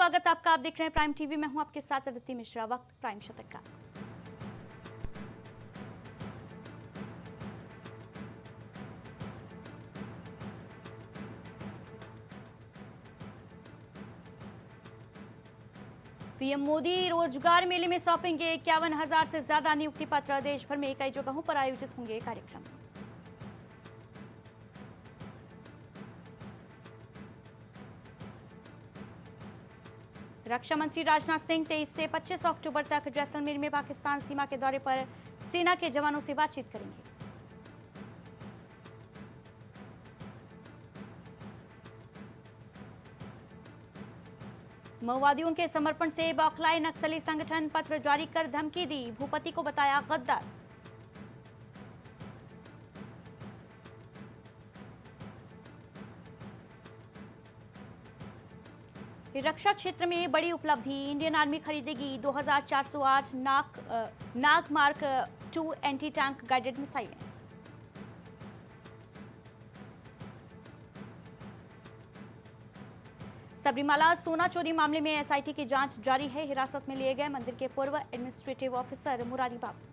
स्वागत आपका। आप देख रहे हैं प्राइम टीवी। मैं हूं आपके साथ अदिति मिश्रा। वक्त प्राइम शतक का। पीएम मोदी रोजगार मेले में सौंपेंगे 51,000 से ज्यादा नियुक्ति पत्र। देश भर में कई जगहों पर आयोजित होंगे कार्यक्रम। रक्षा मंत्री राजनाथ सिंह 23 से 25 अक्टूबर तक जैसलमेर में पाकिस्तान सीमा के दौरे पर सेना के जवानों से बातचीत करेंगे। माओवादियों के समर्पण से बौखलाए नक्सली संगठन, पत्र जारी कर धमकी दी, भूपति को बताया गद्दार। रक्षा क्षेत्र में बड़ी उपलब्धि, इंडियन आर्मी खरीदेगी 2408 नाग मार्क 2 एंटी टैंक गाइडेड मिसाइलें। सबरीमाला सोना चोरी मामले में एसआईटी की जांच जारी है। हिरासत में लिए गए मंदिर के पूर्व एडमिनिस्ट्रेटिव ऑफिसर मुरारी बाबू।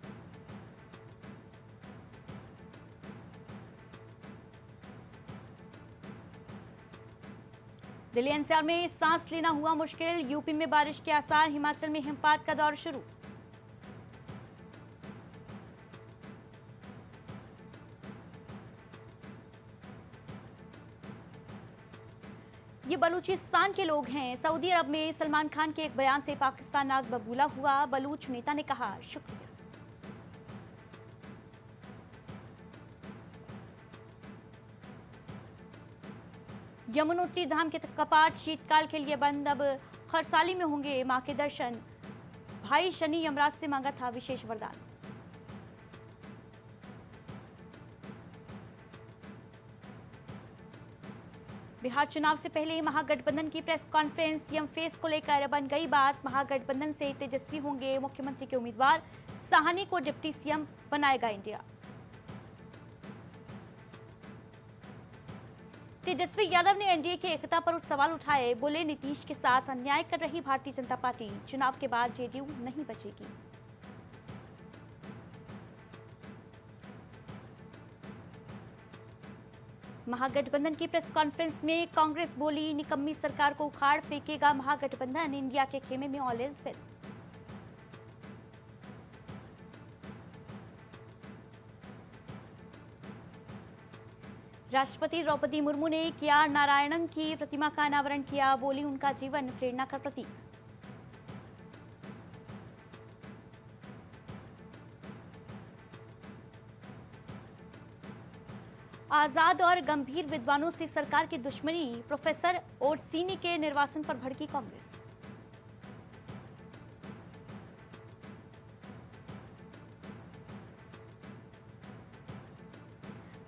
दिल्ली एनसीआर में सांस लेना हुआ मुश्किल, यूपी में बारिश के आसार, हिमाचल में हिमपात का दौर शुरू। ये बलूचिस्तान के लोग हैं। सऊदी अरब में सलमान खान के एक बयान से पाकिस्तान नाक बबूला हुआ। बलूच नेता ने कहा शुक्रिया। यमुनोत्री धाम के कपाट शीतकाल के लिए बंद, अब खरसाली में होंगे मां के दर्शन। भाई शनि यमराज से मांगा था विशेष वरदान। बिहार चुनाव से पहले महागठबंधन की प्रेस कॉन्फ्रेंस, सीएम फेस को लेकर बन गई बात। महागठबंधन से तेजस्वी होंगे मुख्यमंत्री के उम्मीदवार, साहनी को डिप्टी सीएम बनाएगा इंडिया। तेजस्वी यादव ने एनडीए की एकता पर सवाल उठाए, बोले नीतीश के साथ अन्याय कर रही भारतीय जनता पार्टी, चुनाव के बाद जेडीयू नहीं बचेगी। महागठबंधन की प्रेस कॉन्फ्रेंस में कांग्रेस बोली, निकम्मी सरकार को उखाड़ फेंकेगा महागठबंधन, इंडिया के खेमे में ऑल इज वेल। राष्ट्रपति द्रौपदी मुर्मू ने किया नारायणन की प्रतिमा का अनावरण किया, बोली उनका जीवन प्रेरणा का प्रतीक। आजाद और गंभीर विद्वानों से सरकार की दुश्मनी, प्रोफेसर ओरसीनी के निर्वासन पर भड़की कांग्रेस।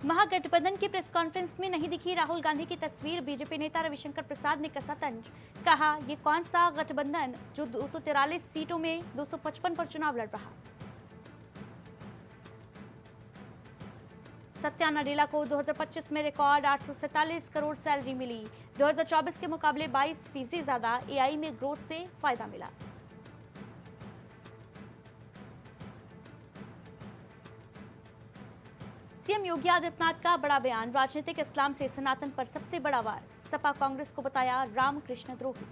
महागठबंधन की प्रेस कॉन्फ्रेंस में नहीं दिखी राहुल गांधी की तस्वीर। बीजेपी नेता रविशंकर प्रसाद ने कसा तंज, कहा ये कौन सा गठबंधन जो 243 सीटों में 255 पर चुनाव लड़ रहा। सत्या नडेला को 2025 में रिकॉर्ड 847 करोड़ सैलरी मिली। 2024 के मुकाबले 22% ज्यादा। एआई में ग्रोथ से फायदा मिला। सीएम योगी आदित्यनाथ का बड़ा बयान, राजनीतिक इस्लाम से सनातन पर सबसे बड़ा वार। सपा कांग्रेस को बताया रामकृष्ण द्रोही।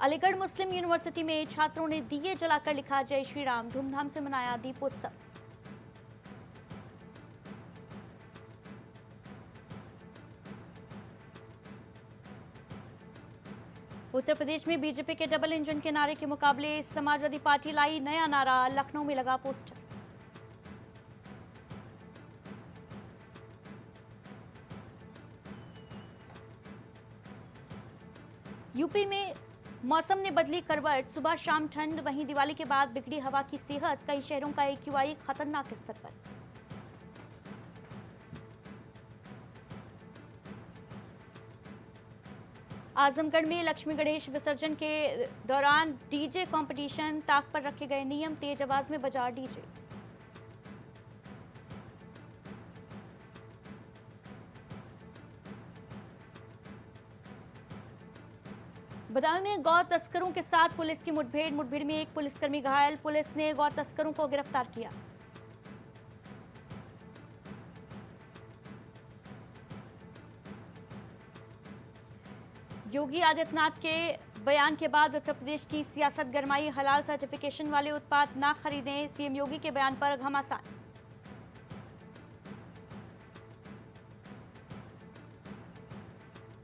अलीगढ़ मुस्लिम यूनिवर्सिटी में छात्रों ने दिए जलाकर लिखा जय श्री राम, धूमधाम से मनाया दीपोत्सव। उत्तर प्रदेश में बीजेपी के डबल इंजन के नारे के मुकाबले समाजवादी पार्टी लाई नया नारा, लखनऊ में लगा पोस्टर। यूपी में मौसम ने बदली करवट, सुबह शाम ठंड, वहीं दिवाली के बाद बिगड़ी हवा की सेहत, कई शहरों का एक्यूआई खतरनाक स्तर पर। आजमगढ़ में लक्ष्मी गणेश विसर्जन के दौरान डीजे कंपटीशन, ताक पर रखे गए नियम, तेज आवाज में बजा डीजे। बदायूं में गौ तस्करों के साथ पुलिस की मुठभेड़ में एक पुलिसकर्मी घायल, पुलिस ने गौ तस्करों को गिरफ्तार किया। योगी आदित्यनाथ के बयान के बाद उत्तर प्रदेश की सियासत गरमाई, हलाल सर्टिफिकेशन वाले उत्पाद ना खरीदें, सीएम योगी के बयान पर घमासान।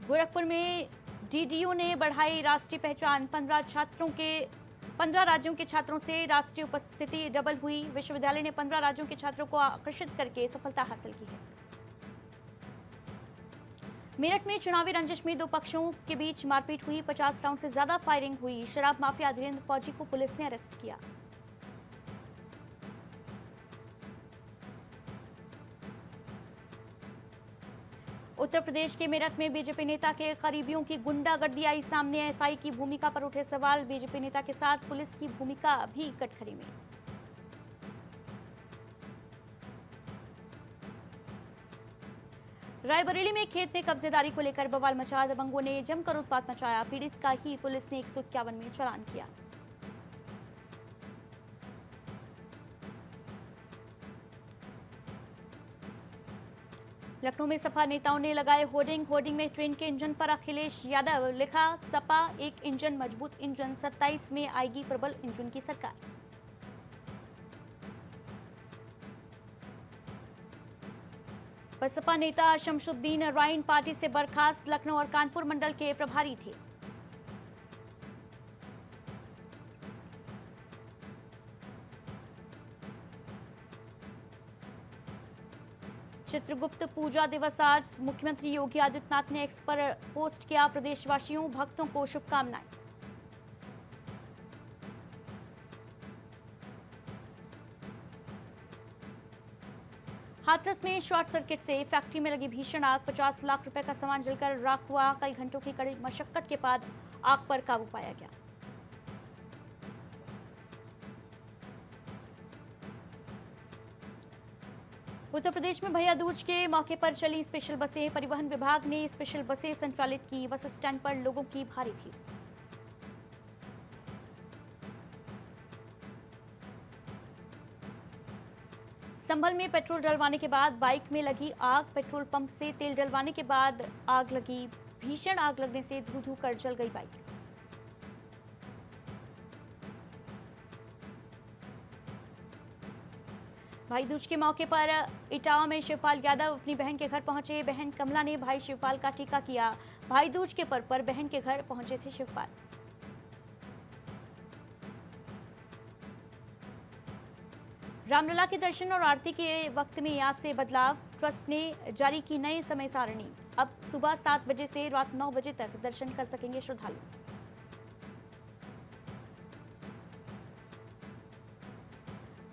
गोरखपुर में डीडीयू ने बढ़ाई राष्ट्रीय पहचान, 15 राज्यों के छात्रों से राष्ट्रीय उपस्थिति डबल हुई, विश्वविद्यालय ने 15 राज्यों के छात्रों को आकर्षित करके सफलता हासिल की है। मेरठ में चुनावी रंजिश में दो पक्षों के बीच मारपीट हुई, 50 राउंड से ज्यादा फायरिंग हुई, शराब माफिया धीरेन्द्र फौजी को पुलिस ने अरेस्ट किया। उत्तर प्रदेश के मेरठ में बीजेपी नेता के करीबियों की गुंडागर्दी आई सामने, एसआई की भूमिका पर उठे सवाल, बीजेपी नेता के साथ पुलिस की भूमिका भी कटघरे में। रायबरेली में खेत में कब्जेदारी को लेकर बवाल मचा, दबंगों ने जमकर उत्पात मचाया, पीड़ित का ही पुलिस ने 151 में चालान किया। लखनऊ में सपा नेताओं ने लगाए होर्डिंग में ट्रेन के इंजन पर अखिलेश यादव लिखा, सपा एक इंजन मजबूत इंजन, 27 में आएगी प्रबल इंजन की सरकार। बसपा नेता शमशुद्दीन राइन पार्टी से बर्खास्त, लखनऊ और कानपुर मंडल के प्रभारी थे। चित्रगुप्त पूजा दिवस आज, मुख्यमंत्री योगी आदित्यनाथ ने एक्स पर पोस्ट किया, प्रदेशवासियों भक्तों को शुभकामनाएं। हाथरस में शॉर्ट सर्किट से फैक्ट्री में लगी भीषण आग, 50 लाख रुपए का सामान जलकर राख हुआ, कई घंटों की कड़ी मशक्कत के बाद आग पर काबू पाया गया। उत्तर प्रदेश में भैया दूज के मौके पर चली स्पेशल बसें, परिवहन विभाग ने स्पेशल बसें संचालित की, बस स्टैंड पर लोगों की भारी भीड़। संभल में पेट्रोल डलवाने के बाद बाइक में लगी आग, पेट्रोल पंप से तेल डलवाने के बाद आग लगी, भीषण आग लगने से धू धू कर जल गई बाइक। भाई दूज के मौके पर इटावा में शिवपाल यादव अपनी बहन के घर पहुंचे, बहन कमला ने भाई शिवपाल का टीका किया, भाई दूज के पर्व पर बहन के घर पहुंचे थे शिवपाल। रामलला के दर्शन और आरती के वक्त में आज से बदलाव, ट्रस्ट ने जारी की नई समय सारणी, अब सुबह 7 बजे से रात 9 बजे तक दर्शन कर सकेंगे श्रद्धालु।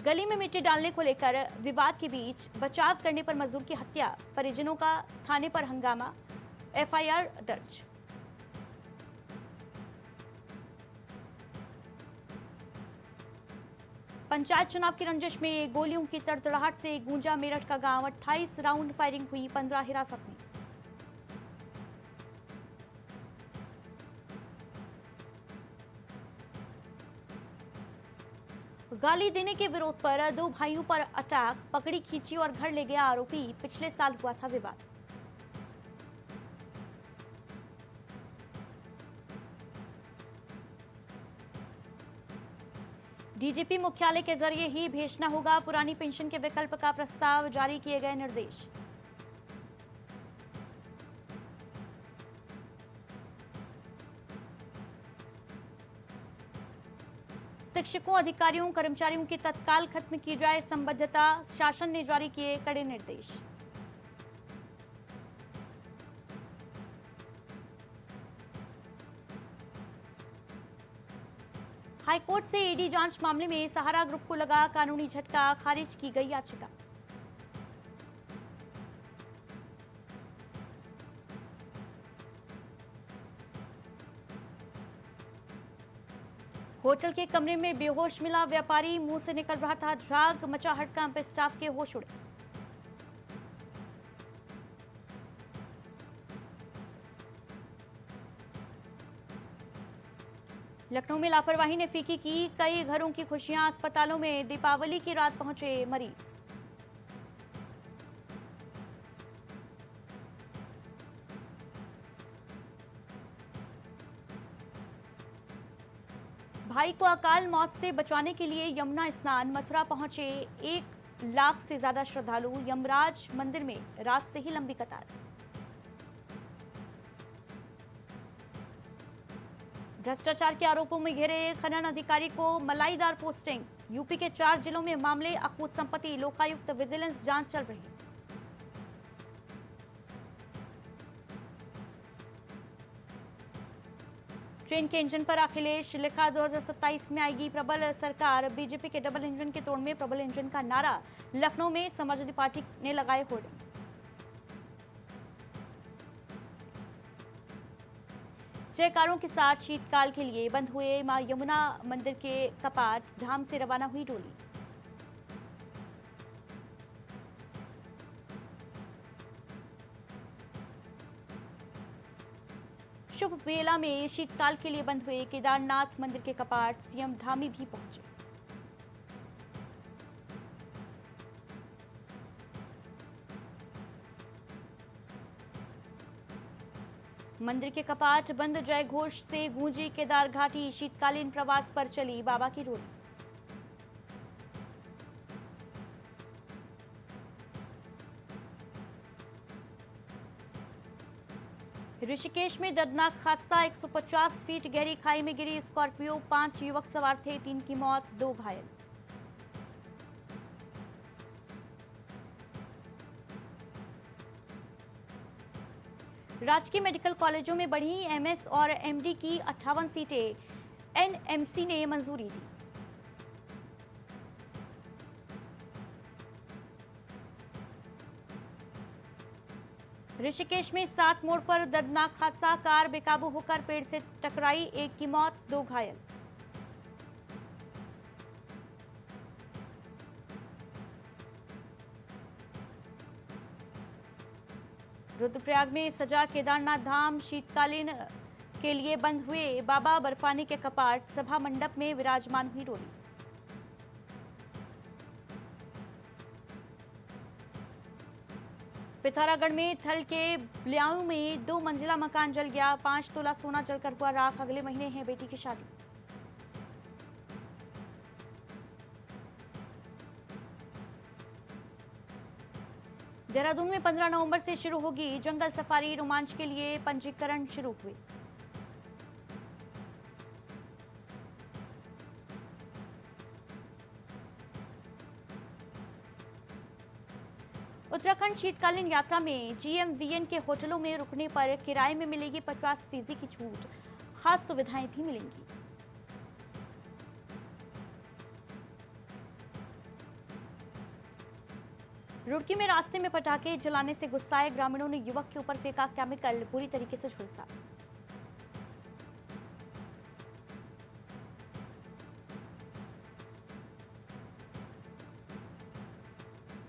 गली में मिट्टी डालने को लेकर विवाद के बीच बचाव करने पर मजदूर की हत्या, परिजनों का थाने पर हंगामा, एफआईआर दर्ज। पंचायत चुनाव की रंजिश में गोलियों की तड़तड़ाहट से गूंजा मेरठ का गांव, 28 राउंड फायरिंग हुई, 15 हिरासत में। गाली देने के विरोध पर दो भाइयों पर अटैक, पकड़ी खींची और घर ले गया आरोपी, पिछले साल हुआ था विवाद। डीजीपी मुख्यालय के जरिए ही भेजना होगा, पुरानी पेंशन के विकल्प का प्रस्ताव, जारी किए गए निर्देश। शिक्षकों, अधिकारियों, कर्मचारियों की तत्काल खत्म की जाए संबद्धता, शासन ने जारी किए कड़े निर्देश। हाईकोर्ट से ईडी जांच मामले में सहारा ग्रुप को लगा कानूनी झटका, खारिज की गई याचिका। होटल के कमरे में बेहोश मिला व्यापारी, मुंह से निकल रहा था झाग, मचा हड़कंप, स्टाफ के होश उड़े। लखनऊ में लापरवाही ने फीकी की कई घरों की खुशियां, अस्पतालों में दीपावली की रात पहुंचे मरीज। भाई को अकाल मौत से बचाने के लिए यमुना स्नान मथुरा पहुंचे 1 लाख से ज्यादा श्रद्धालु। यमराज मंदिर में रात से ही लंबी कतार। भ्रष्टाचार के आरोपों में घिरे खनन अधिकारी को मलाईदार पोस्टिंग। यूपी के 4 जिलों में मामले अकूत संपत्ति। लोकायुक्त विजिलेंस जांच चल रही। ट्रेन के इंजन पर अखिलेश लिखा 2027 में आएगी प्रबल सरकार। बीजेपी के डबल इंजन के तोड़ में प्रबल इंजन का नारा। लखनऊ में समाजवादी पार्टी ने लगाए होर्डिंग। जयकारों के साथ शीतकाल के लिए बंद हुए मां यमुना मंदिर के कपाट। धाम से रवाना हुई डोली। शुभ मेला में शीतकाल के लिए बंद हुए केदारनाथ मंदिर के कपाट। सीएम धामी भी पहुंचे। मंदिर के कपाट बंद। जय घोष से गूंजी केदार घाटी। शीतकालीन प्रवास पर चली बाबा की डोली। ऋषिकेश में दर्दनाक हादसा। 150 फीट गहरी खाई में गिरी स्कॉर्पियो। 5 युवक सवार थे, 3 की मौत, 2 घायल। राजकीय मेडिकल कॉलेजों में बढ़ी एमएस और एमडी की 58 सीटें। एनएमसी ने मंजूरी दी। ऋषिकेश में 7 मोड़ पर दर्दनाक हादसा। कार बेकाबू होकर पेड़ से टकराई। 1 की मौत, 2 घायल। रुद्रप्रयाग में सजा केदारनाथ धाम। शीतकालीन के लिए बंद हुए बाबा बर्फानी के कपाट। सभा मंडप में विराजमान हुई डोली। पिथौरागढ़ में थल के ब्याऊ में 2 मंजिला मकान जल गया। 5 तोला सोना जलकर हुआ राख। अगले महीने है बेटी की शादी। देहरादून में 15 नवंबर से शुरू होगी जंगल सफारी। रोमांच के लिए पंजीकरण शुरू हुए। उत्तराखंड शीतकालीन यात्रा में जीएमवीएन के होटलों में रुकने पर किराए में मिलेगी 50% की छूट। खास सुविधाएं भी मिलेंगी। रुड़की में रास्ते में पटाखे जलाने से गुस्साए ग्रामीणों ने युवक के ऊपर फेंका केमिकल। बुरी तरीके से झुलसा।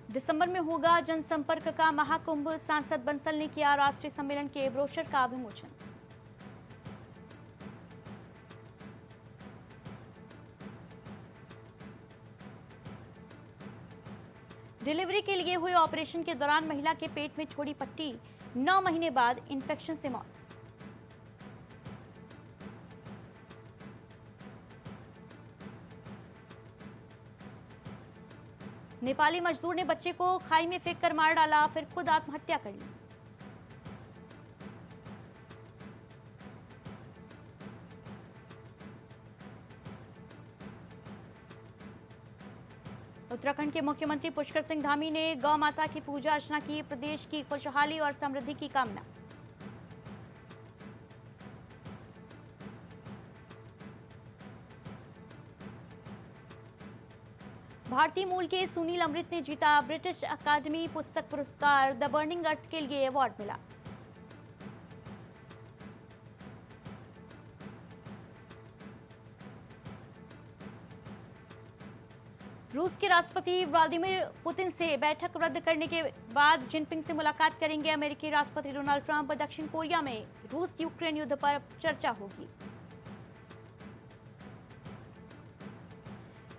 दिसंबर में होगा जनसंपर्क का महाकुंभ। सांसद बंसल ने किया राष्ट्रीय सम्मेलन के ब्रोशर का विमोचन। डिलीवरी के लिए हुए ऑपरेशन के दौरान महिला के पेट में छोड़ी पट्टी। 9 महीने बाद इंफेक्शन से मौत। नेपाली मजदूर ने बच्चे को खाई में फेंककर मार डाला, फिर खुद आत्महत्या कर ली। उत्तराखंड के मुख्यमंत्री पुष्कर सिंह धामी ने गौ माता की पूजा अर्चना की। प्रदेश की खुशहाली और समृद्धि की कामना। भारतीय मूल के सुनील अमृत ने जीता ब्रिटिश अकादमी पुस्तक पुरस्कार। द बर्निंग अर्थ के लिए अवार्ड मिला। रूस के राष्ट्रपति व्लादिमीर पुतिन से बैठक रद्द करने के बाद जिनपिंग से मुलाकात करेंगे अमेरिकी राष्ट्रपति डोनाल्ड ट्रंप। दक्षिण कोरिया में रूस यूक्रेन युद्ध पर चर्चा होगी।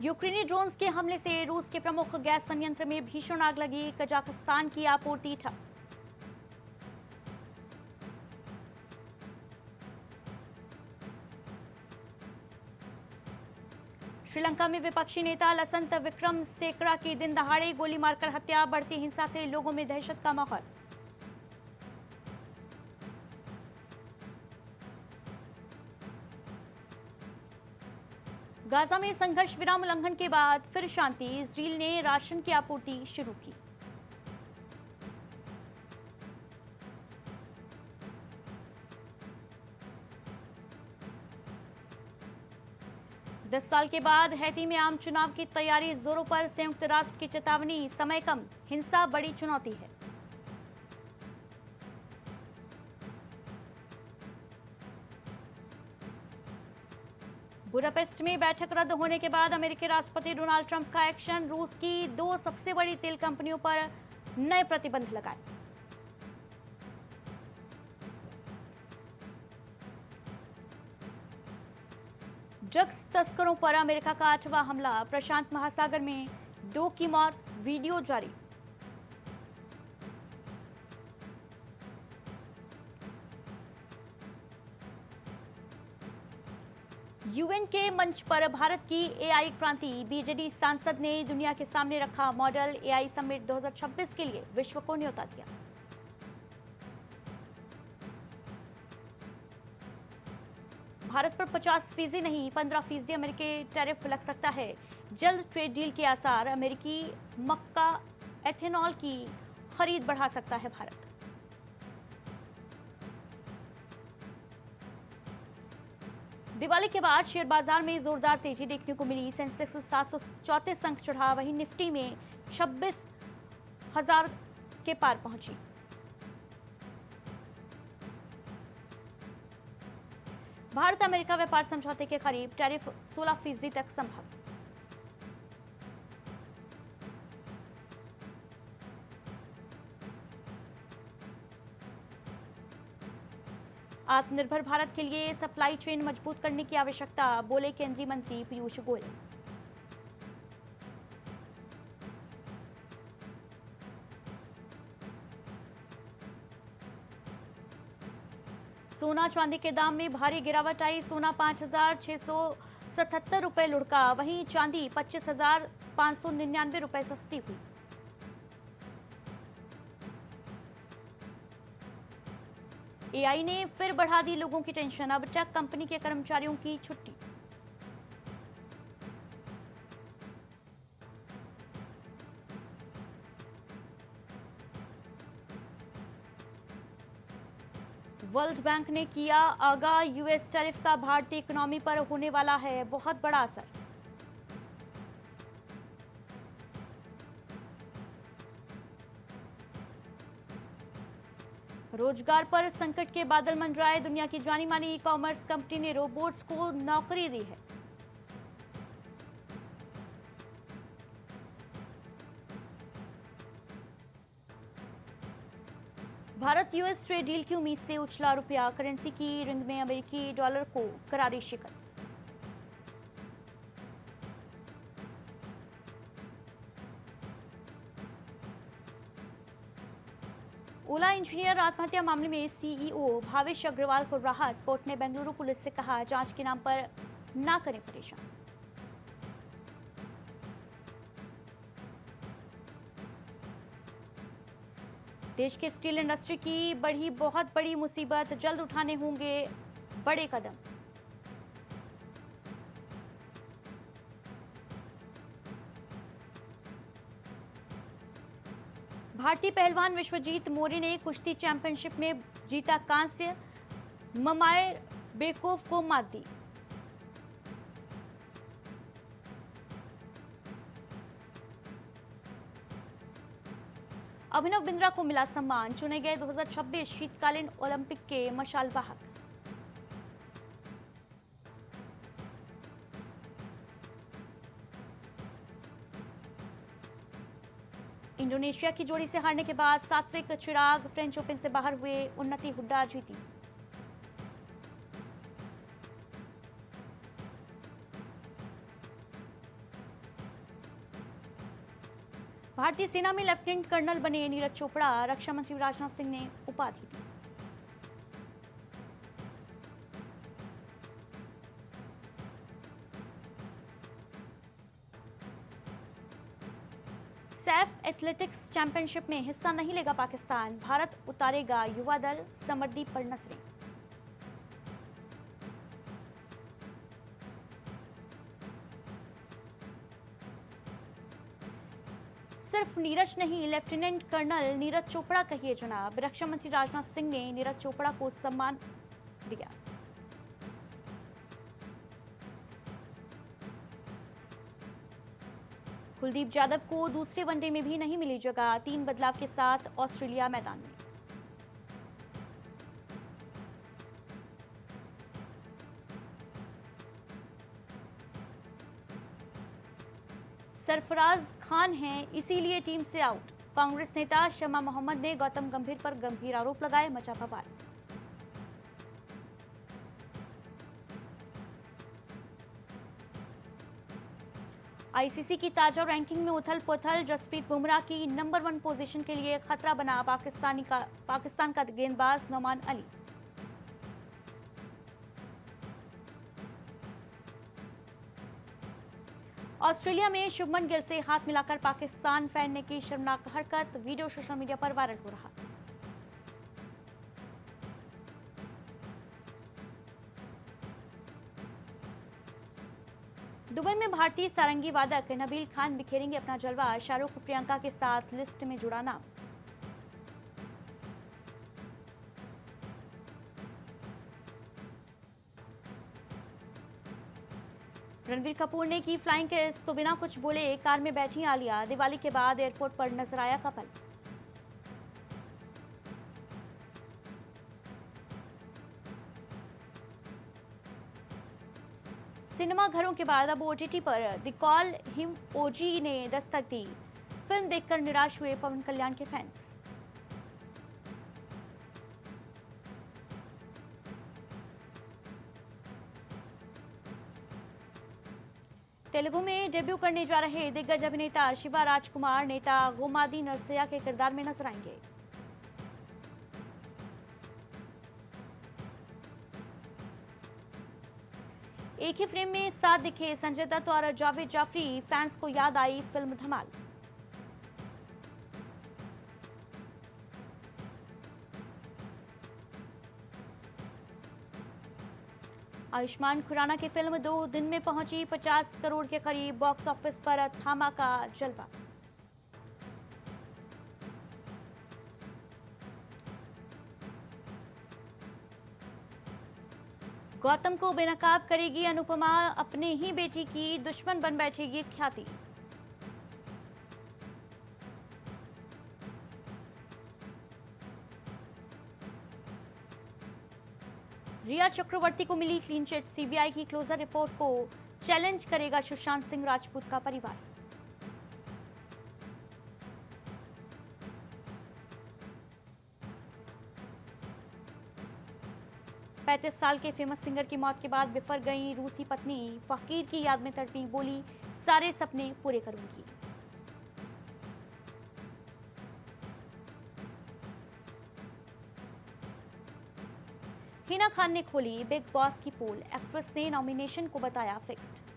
यूक्रेनी ड्रोन्स के हमले से रूस के प्रमुख गैस संयंत्र में भीषण आग लगी, कजाकिस्तान की आपूर्ति ठप। श्रीलंका में विपक्षी नेता लसंत विक्रमसेकरा की दिन दहाड़े गोली मारकर हत्या, बढ़ती हिंसा से लोगों में दहशत का माहौल। गाजा में संघर्ष विराम उल्लंघन के बाद फिर शांति, इजरायल ने राशन की आपूर्ति शुरू की। दस साल के बाद हैती में आम चुनाव की तैयारी जोरों पर, संयुक्त राष्ट्र की चेतावनी, समय कम, हिंसा बड़ी चुनौती है। बुडापेस्ट में बैठक रद्द होने के बाद अमेरिकी राष्ट्रपति डोनाल्ड ट्रंप का एक्शन, रूस की दो सबसे बड़ी तेल कंपनियों पर नए प्रतिबंध लगाए। ड्रग्स तस्करों पर अमेरिका का 8वां हमला, प्रशांत महासागर में 2 की मौत, वीडियो जारी। यूएन के मंच पर भारत की एआई क्रांति, बीजेडी सांसद ने दुनिया के सामने रखा मॉडल, एआई समिट 2026 के लिए विश्व को न्योता दिया। भारत पर 50% नहीं 15% अमेरिकी टैरिफ लग सकता है, जल्द ट्रेड डील के आसार, अमेरिकी मक्का एथेनॉल की खरीद बढ़ा सकता है भारत। दिवाली के बाद शेयर बाजार में जोरदार तेजी देखने को मिली, सेंसेक्स 734 अंक चढ़ा, वहीं निफ्टी में 26,000 के पार पहुंची। भारत अमेरिका व्यापार समझौते के करीब, टैरिफ 16% तक संभव। आत्मनिर्भर भारत के लिए सप्लाई चेन मजबूत करने की आवश्यकता, बोले केंद्रीय मंत्री पीयूष गोयल। सोना चांदी के दाम में भारी गिरावट आई, सोना 5,677 रुपए लुढ़का, वहीं चांदी 25,599 रुपए सस्ती हुई। एआई ने फिर बढ़ा दी लोगों की टेंशन, अब टेक कंपनी के कर्मचारियों की छुट्टी। वर्ल्ड बैंक ने किया आगाह, यूएस टैरिफ का भारतीय इकोनॉमी पर होने वाला है बहुत बड़ा असर। रोजगार पर संकट के बादल मंडराए, दुनिया की जानी मानी ई कॉमर्स कंपनी ने रोबोट्स को नौकरी दी है। भारत यूएस ट्रेड डील की उम्मीद से उछला रुपया, करेंसी की रिंग में अमेरिकी डॉलर को करारी शिकस्त। ओला इंजीनियर आत्महत्या मामले में सीईओ भावेश अग्रवाल को राहत, कोर्ट ने बेंगलुरु पुलिस से कहा जांच के नाम पर ना करें परेशान। देश के स्टील इंडस्ट्री की बढ़ी बहुत बड़ी मुसीबत, जल्द उठाने होंगे बड़े कदम। भारतीय पहलवान विश्वजीत मौर्य ने कुश्ती चैंपियनशिप में जीता कांस्य, ममायर बेकोफ को मात दी। अभिनव बिंद्रा को मिला सम्मान, चुने गए 2026 शीतकालीन ओलंपिक के मशाल वाहक। इंडोनेशिया की जोड़ी से हारने के बाद सात्विक चिराग फ्रेंच ओपन से बाहर हुए, उन्नति हुड्डा जीती। भारतीय सेना में लेफ्टिनेंट कर्नल बने नीरज चोपड़ा, रक्षा मंत्री राजनाथ सिंह ने उपाधि दी। सैफ एथलेटिक्स चैंपियनशिप में हिस्सा नहीं लेगा पाकिस्तान, भारत उतारेगा युवा दल, समरदीप पर नजरें। सिर्फ नीरज नहीं, लेफ्टिनेंट कर्नल नीरज चोपड़ा कहिए जनाब, रक्षा मंत्री राजनाथ सिंह ने नीरज चोपड़ा को सम्मान दिया। कुलदीप यादव को दूसरे वनडे में भी नहीं मिली जगह, 3 बदलाव के साथ ऑस्ट्रेलिया मैदान में। सरफराज खान हैं इसीलिए टीम से आउट, कांग्रेस नेता शमा मोहम्मद ने गौतम गंभीर पर गंभीर आरोप लगाए, मचा बवाल। आईसीसी की ताजा रैंकिंग में उथल पुथल, जसप्रीत बुमराह की नंबर 1 पोजीशन के लिए खतरा बना पाकिस्तान का गेंदबाज नोमान अली। ऑस्ट्रेलिया में शुभमन गिल से हाथ मिलाकर पाकिस्तान फैन ने की शर्मनाक हरकत, वीडियो सोशल मीडिया पर वायरल हो रहा। दुबई में भारतीय सारंगी वादक नबील खान बिखेरेंगे अपना जलवा, शाहरुख प्रियंका के साथ लिस्ट में जुड़ा नाम। रणबीर कपूर ने की फ्लाइंग किस तो बिना कुछ बोले कार में बैठी आलिया, दिवाली के बाद एयरपोर्ट पर नजर आया कपल। सिनेमा घरों के बाद अब ओटीटी पर द कॉल हिम ओजी ने दस्तक दी, फिल्म देखकर निराश हुए पवन कल्याण के फैंस। तेलुगु में डेब्यू करने जा रहे दिग्गज अभिनेता शिवा राजकुमार नेता गोमादी नरसैया के किरदार में नजर आएंगे। एक ही फ्रेम में साथ दिखे संजय दत्त और जावेद जाफरी, फैंस को याद आई फिल्म धमाल। आयुष्मान खुराना की फिल्म 2 दिन में पहुंची 50 करोड़ के करीब, बॉक्स ऑफिस पर थामा का जलवा। गौतम को बेनकाब करेगी अनुपमा, अपने ही बेटी की दुश्मन बन बैठेगी ख्याति। रिया चक्रवर्ती को मिली क्लीन चिट, सीबीआई की क्लोजर रिपोर्ट को चैलेंज करेगा सुशांत सिंह राजपूत का परिवार। पैंतीस साल के फेमस सिंगर की मौत के बाद बिफर गई रूसी पत्नी, फकीर की याद में तड़पी, बोली सारे सपने पूरे करूंगी। हिना खान ने खोली बिग बॉस की पोल, एक्ट्रेस ने नॉमिनेशन को बताया फिक्स्ड।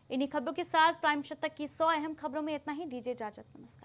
इन्हीं खबरों के साथ प्राइम शतक की 100 अहम खबरों में इतना ही, दीजिए इजाजत, नमस्कार।